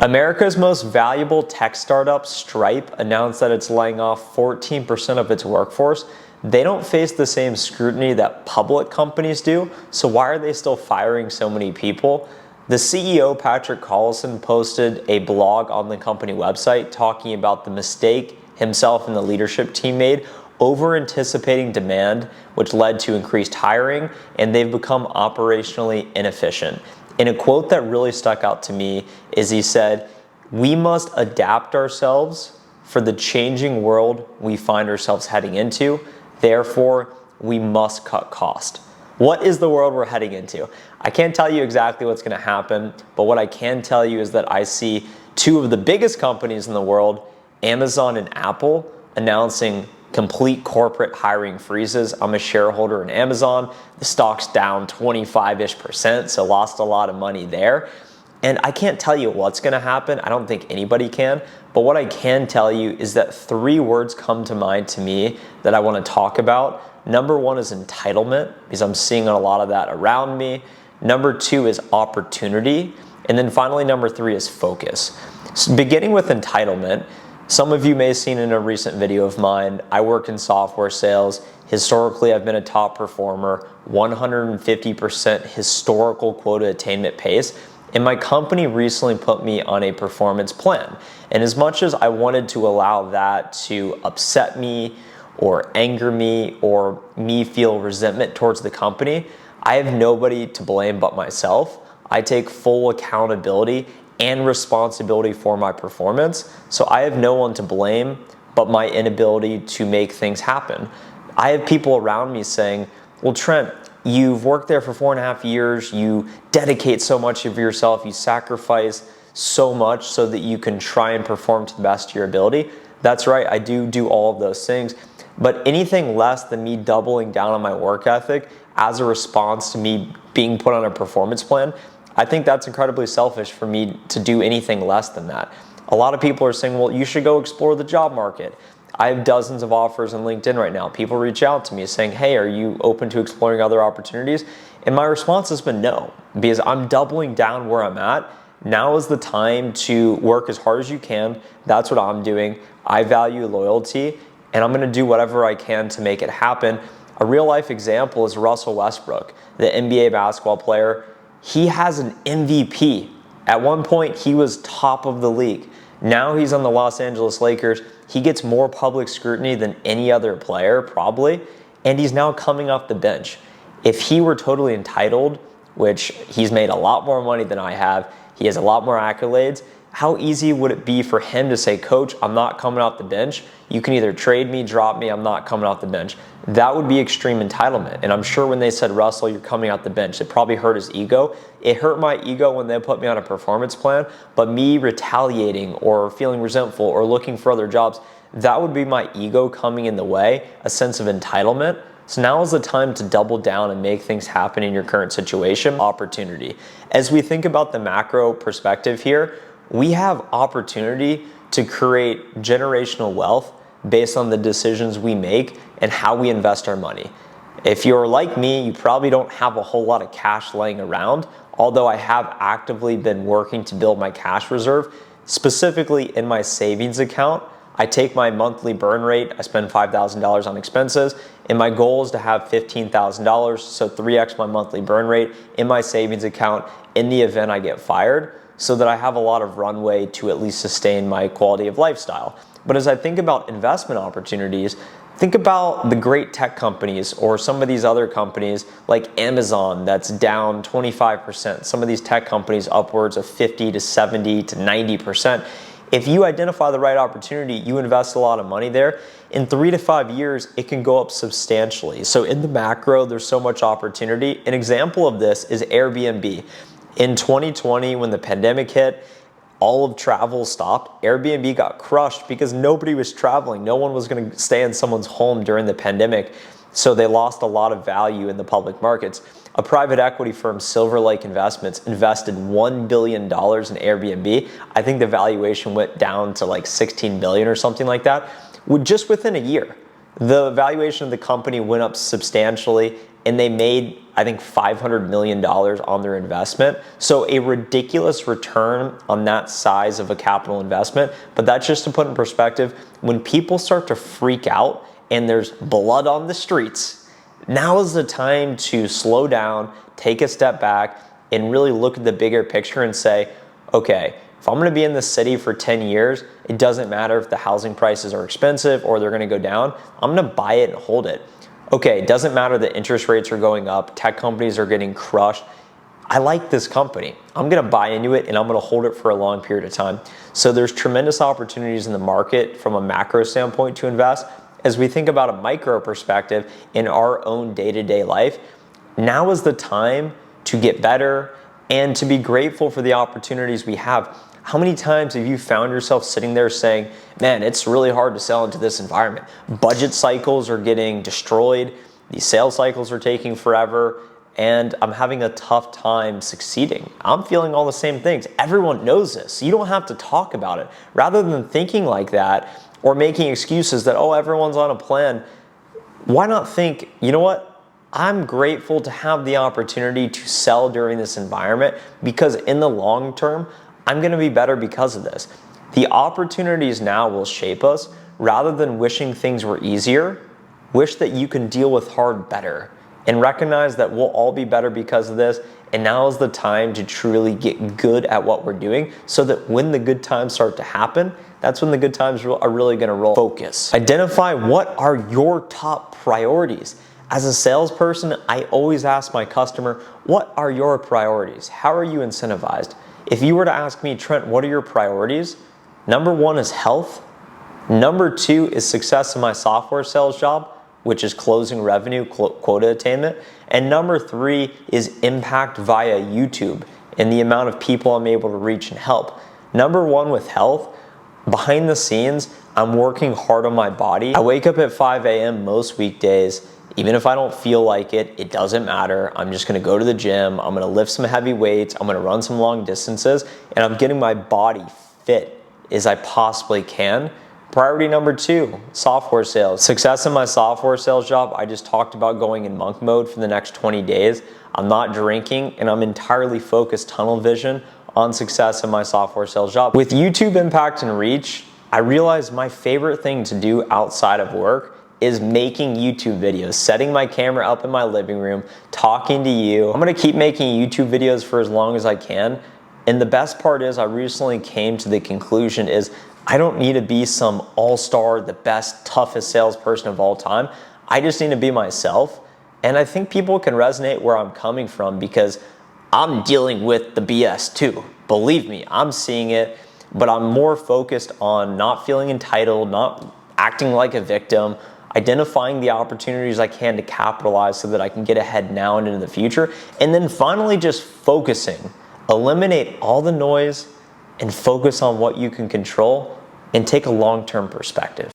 America's most valuable tech startup, Stripe, announced that it's laying off 14% of its workforce. They don't face the same scrutiny that public companies do, so why are they still firing so many people? The CEO, Patrick Collison, posted a blog on the company website talking about the mistake himself and the leadership team made over anticipating demand, which led to increased hiring, and they've become operationally inefficient. And a quote that really stuck out to me is he said, "We must adapt ourselves for the changing world we find ourselves heading into. Therefore, we must cut cost." What is the world we're heading into? I can't tell you exactly what's going to happen, but what I can tell you is that I see two of the biggest companies in the world, Amazon and Apple, announcing complete corporate hiring freezes. I'm a shareholder in Amazon. The stock's down 25-ish%, so lost a lot of money there. And I can't tell you what's going to happen. I don't think anybody can. But what I can tell you is that three words come to mind to me that I want to talk about. Number one is entitlement, because I'm seeing a lot of that around me. Number two is opportunity. And then finally, number three is focus. So beginning with entitlement, some of you may have seen in a recent video of mine, I work in software sales. Historically, I've been a top performer, 150% historical quota attainment pace. And my company recently put me on a performance plan. And as much as I wanted to allow that to upset me or anger me or me feel resentment towards the company, I have nobody to blame but myself. I take full accountability and responsibility for my performance. So I have no one to blame but my inability to make things happen. I have people around me saying, well, Trent, you've worked there for 4.5 years. You dedicate so much of yourself. You sacrifice so much so that you can try and perform to the best of your ability. That's right. I do all of those things. But anything less than me doubling down on my work ethic as a response to me being put on a performance plan, I think that's incredibly selfish for me to do anything less than that. A lot of people are saying, well, you should go explore the job market. I have dozens of offers on LinkedIn right now. People reach out to me saying, hey, are you open to exploring other opportunities? And my response has been no, because I'm doubling down where I'm at. Now is the time to work as hard as you can. That's what I'm doing. I value loyalty, and I'm going to do whatever I can to make it happen. A real life example is Russell Westbrook, the NBA basketball player. He has an MVP. At one point, he was top of the league. Now he's on the Los Angeles Lakers. He gets more public scrutiny than any other player, probably, and he's now coming off the bench. If he were totally entitled, which he's made a lot more money than I have, he has a lot more accolades, how easy would it be for him to say, Coach, I'm not coming off the bench. You can either trade me, drop me, I'm not coming off the bench. That would be extreme entitlement. And I'm sure when they said, Russell, you're coming off the bench, it probably hurt his ego. It hurt my ego when they put me on a performance plan, but me retaliating or feeling resentful or looking for other jobs, that would be my ego coming in the way, a sense of entitlement. So now is the time to double down and make things happen in your current situation. Opportunity. As we think about the macro perspective here, we have opportunity to create generational wealth based on the decisions we make and how we invest our money. If you're like me, you probably don't have a whole lot of cash laying around, although I have actively been working to build my cash reserve, specifically in my savings account. I take my monthly burn rate, I spend $5,000 on expenses, and my goal is to have $15,000, so 3x my monthly burn rate in my savings account in the event I get fired, so that I have a lot of runway to at least sustain my quality of lifestyle. But as I think about investment opportunities, think about the great tech companies or some of these other companies like Amazon that's down 25%. Some of these tech companies upwards of 50 to 70 to 90%. If you identify the right opportunity, you invest a lot of money there. In 3 to 5 years, it can go up substantially. So in the macro, there's so much opportunity. An example of this is Airbnb. In 2020, when the pandemic hit, all of travel stopped. Airbnb got crushed because nobody was traveling. No one was going to stay in someone's home during the pandemic. So they lost a lot of value in the public markets. A private equity firm, Silver Lake Investments, invested $1 billion in Airbnb. I think the valuation went down to like 16 billion or something like that. Just within a year, the valuation of the company went up substantially. and they made, I think, $500 million on their investment. So a ridiculous return on that size of a capital investment. But that's just to put in perspective, when people start to freak out and there's blood on the streets, now is the time to slow down, take a step back, and really look at the bigger picture and say, okay, if I'm gonna be in this city for 10 years, it doesn't matter if the housing prices are expensive or they're gonna go down, I'm gonna buy it and hold it. Okay, it doesn't matter that interest rates are going up, tech companies are getting crushed. I like this company. I'm gonna buy into it and I'm gonna hold it for a long period of time. So there's tremendous opportunities in the market from a macro standpoint to invest. As we think about a micro perspective in our own day-to-day life, now is the time to get better and to be grateful for the opportunities we have. How many times have you found yourself sitting there saying, man, it's really hard to sell into this environment. Budget cycles are getting destroyed, these sales cycles are taking forever, and I'm having a tough time succeeding. I'm feeling all the same things. Everyone knows this. You don't have to talk about it. Rather than thinking like that or making excuses that, oh, everyone's on a plan, why not think, you know what? I'm grateful to have the opportunity to sell during this environment because in the long term, I'm gonna be better because of this. The opportunities now will shape us. Rather than wishing things were easier, wish that you can deal with hard better and recognize that we'll all be better because of this. And now is the time to truly get good at what we're doing so that when the good times start to happen, that's when the good times are really gonna roll. Focus. Identify what are your top priorities. As a salesperson, I always ask my customer, what are your priorities? How are you incentivized? If you were to ask me, Trent, what are your priorities? Number one is health. Number two is success in my software sales job, which is closing revenue, quota attainment. And number three is impact via YouTube and the amount of people I'm able to reach and help. Number one with health, behind the scenes, I'm working hard on my body. I wake up at 5 a.m. most weekdays. Even if I don't feel like it, it doesn't matter. I'm just gonna go to the gym, I'm gonna lift some heavy weights, I'm gonna run some long distances, and I'm getting my body fit as I possibly can. Priority number two, software sales. Success in my software sales job, I just talked about going in monk mode for the next 20 days. I'm not drinking, and I'm entirely focused tunnel vision on success in my software sales job. With YouTube impact and reach, I realized my favorite thing to do outside of work is making YouTube videos, setting my camera up in my living room, talking to you. I'm gonna keep making YouTube videos for as long as I can. And the best part is I recently came to the conclusion is I don't need to be some all-star, the best, toughest salesperson of all time. I just need to be myself. And I think people can resonate where I'm coming from because I'm dealing with the BS too. Believe me, I'm seeing it, but I'm more focused on not feeling entitled, not acting like a victim, identifying the opportunities I can to capitalize so that I can get ahead now and into the future. And then finally just focusing. Eliminate all the noise and focus on what you can control and take a long-term perspective.